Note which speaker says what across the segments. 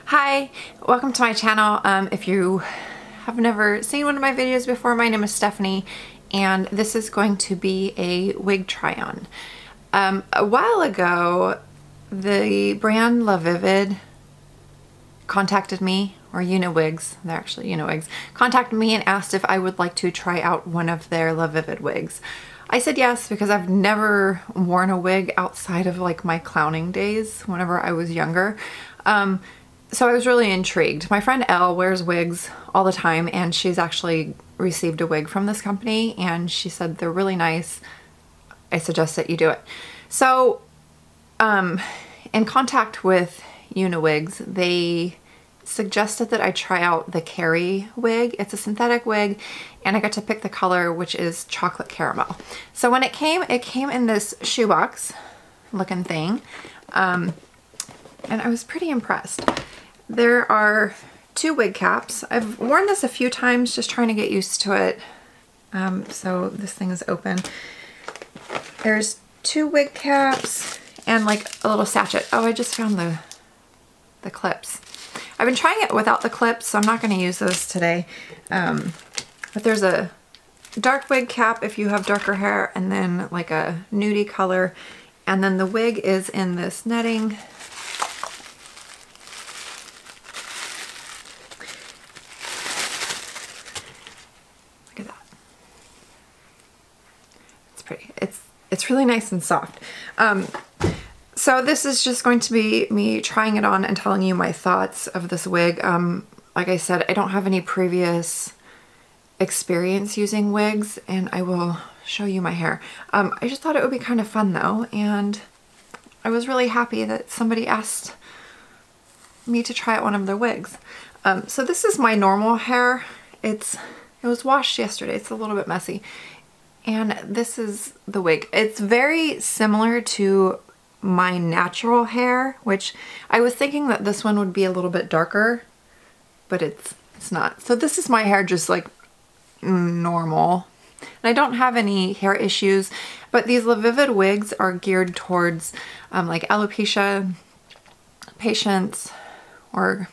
Speaker 1: Hi, welcome to my channel. If you have never seen one of my videos before, my name is Stephanie and this is going to be a wig try on. A while ago, the brand Lavivid contacted me, or Uniwigs, they're actually Uniwigs, contacted me and asked if I would like to try out one of their Lavivid wigs. I said yes because I've never worn a wig outside of like my clowning days whenever I was younger. So I was really intrigued. My friend Elle wears wigs all the time and she's actually received a wig from this company and she said they're really nice. I suggest that you do it. So in contact with Uniwigs, they suggested that I try out the Carrie wig. It's a synthetic wig and I got to pick the color, which is chocolate caramel. So when it came in this shoebox looking thing, and I was pretty impressed. There are two wig caps. I've worn this a few times just trying to get used to it. So this thing is open. There's two wig caps and like a little sachet. Oh, I just found the clips. I've been trying it without the clips, so I'm not going to use those today. But there's a dark wig cap if you have darker hair, and then like a nudie color. And then the wig is in this netting. Look at that. It's pretty. It's really nice and soft. So this is just going to be me trying it on and telling you my thoughts of this wig. Like I said, I don't have any previous experience using wigs and I will show you my hair. I just thought it would be kind of fun though, and I was really happy that somebody asked me to try out one of their wigs. So this is my normal hair. It was washed yesterday. It's a little bit messy. And this is the wig. It's very similar to my natural hair, which I was thinking that this one would be a little bit darker, but it's not. So this is my hair just like normal. And I don't have any hair issues, but these Lavivid wigs are geared towards like alopecia patients or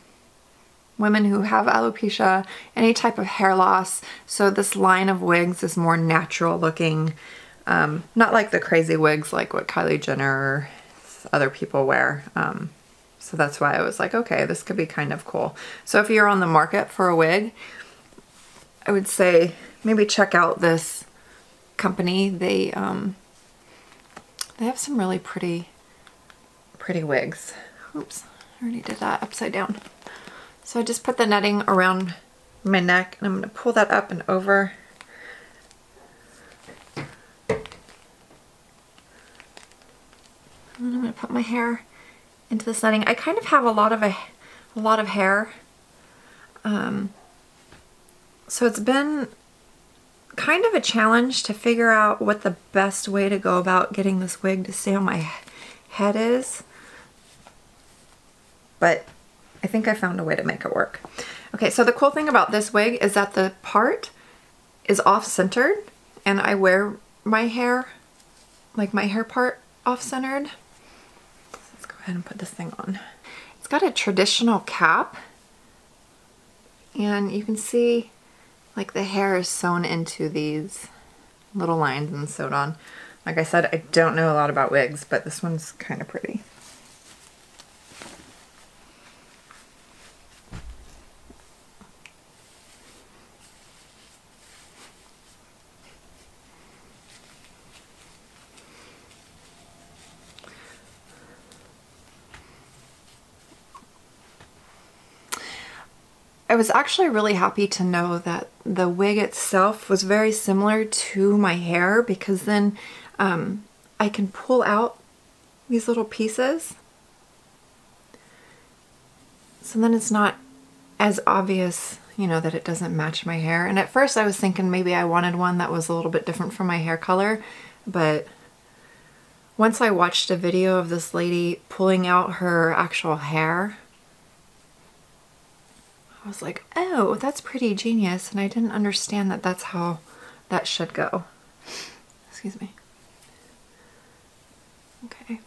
Speaker 1: women who have alopecia, any type of hair loss. So this line of wigs is more natural looking, not like the crazy wigs like what Kylie Jenner or other people wear. So that's why I was like, okay, this could be kind of cool. So if you're on the market for a wig, I would say maybe check out this company. They have some really pretty wigs. Oops, I already did that upside down. So I just put the netting around my neck and I'm going to pull that up and over. And then I'm going to put my hair into this netting. I kind of have a lot of hair. So it's been kind of a challenge to figure out what the best way to go about getting this wig to stay on my head is. But I think I found a way to make it work. Okay, so the cool thing about this wig is that the part is off-centered and I wear my hair, like my hair part off-centered. Let's go ahead and put this thing on. It's got a traditional cap and you can see like the hair is sewn into these little lines and sewed on. Like I said, I don't know a lot about wigs, but this one's kind of pretty. I was actually really happy to know that the wig itself was very similar to my hair, because then I can pull out these little pieces. So then it's not as obvious, you know, that it doesn't match my hair. And at first I was thinking maybe I wanted one that was a little bit different from my hair color, but once I watched a video of this lady pulling out her actual hair, I was like, oh, that's pretty genius, and I didn't understand that that's how that should go. Excuse me. Okay.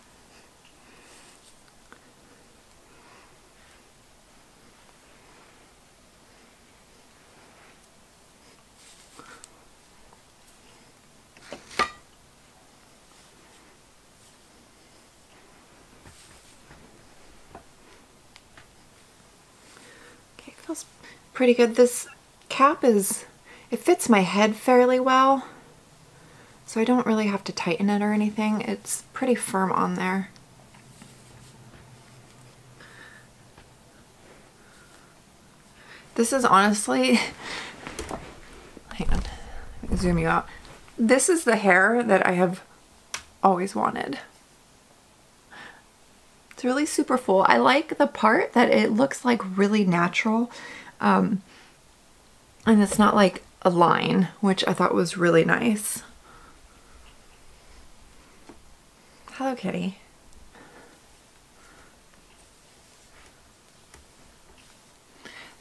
Speaker 1: Feels pretty good. This cap it fits my head fairly well, so I don't really have to tighten it or anything. It's pretty firm on there. This is honestly, hang on, let me zoom you out. This is the hair that I have always wanted. It's really super full. I like the part that it looks like really natural, and it's not like a line, which I thought was really nice. Hello, kitty.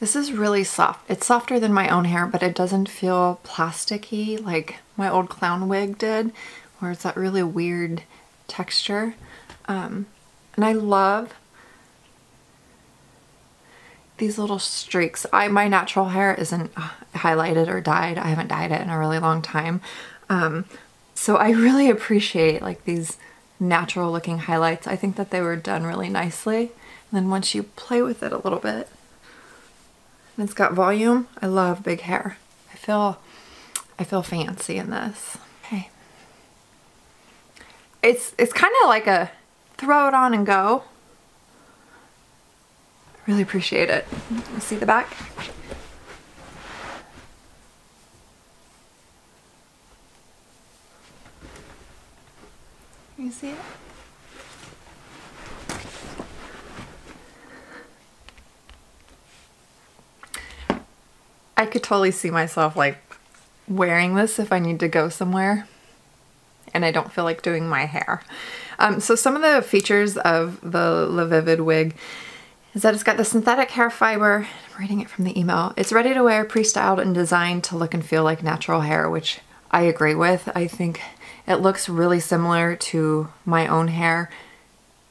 Speaker 1: This is really soft. It's softer than my own hair, but it doesn't feel plasticky like my old clown wig did, where it's that really weird texture. And I love these little streaks. My natural hair isn't highlighted or dyed. I haven't dyed it in a really long time. So I really appreciate like these natural looking highlights. I think that they were done really nicely. And then once you play with it a little bit, and it's got volume. I love big hair. I feel fancy in this. Okay. It's kind of like a throw it on and go. I really appreciate it. You see the back? Can you see it? I could totally see myself like wearing this if I need to go somewhere and I don't feel like doing my hair. So some of the features of the Lavivid wig is that it's got the synthetic hair fiber. I'm reading it from the email. It's ready to wear, pre-styled and designed to look and feel like natural hair, which I agree with. I think it looks really similar to my own hair,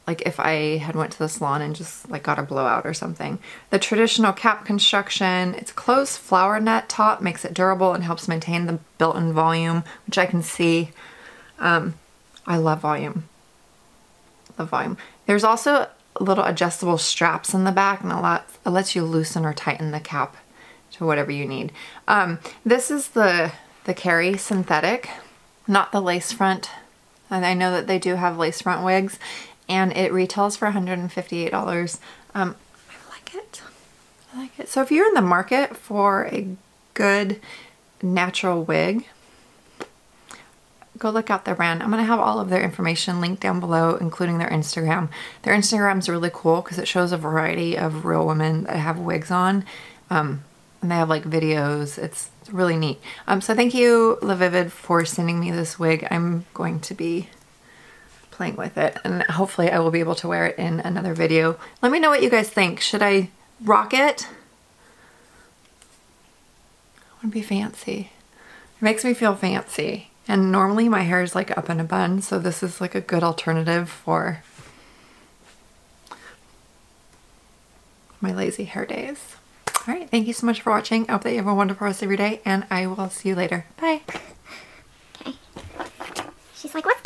Speaker 1: like if I had went to the salon and just like got a blowout or something. The traditional cap construction, its closed flower net top makes it durable and helps maintain the built-in volume, which I can see. I love volume. Love volume. There's also little adjustable straps in the back, and it lets you loosen or tighten the cap to whatever you need. This is the Carrie synthetic, not the lace front. And I know that they do have lace front wigs, and it retails for $158. I like it. I like it. So if you're in the market for a good natural wig, go look out their brand. I'm going to have all of their information linked down below, including their Instagram. Their Instagram's really cool because it shows a variety of real women that have wigs on. And they have like videos. It's really neat. So thank you, Lavivid, for sending me this wig. I'm going to be playing with it, and hopefully I will be able to wear it in another video. Let me know what you guys think. Should I rock it? I want to be fancy. It makes me feel fancy. And normally my hair is like up in a bun, so this is like a good alternative for my lazy hair days. All right, thank you so much for watching. I hope that you have a wonderful rest of your day, and I will see you later. Bye.
Speaker 2: Okay. She's like, what?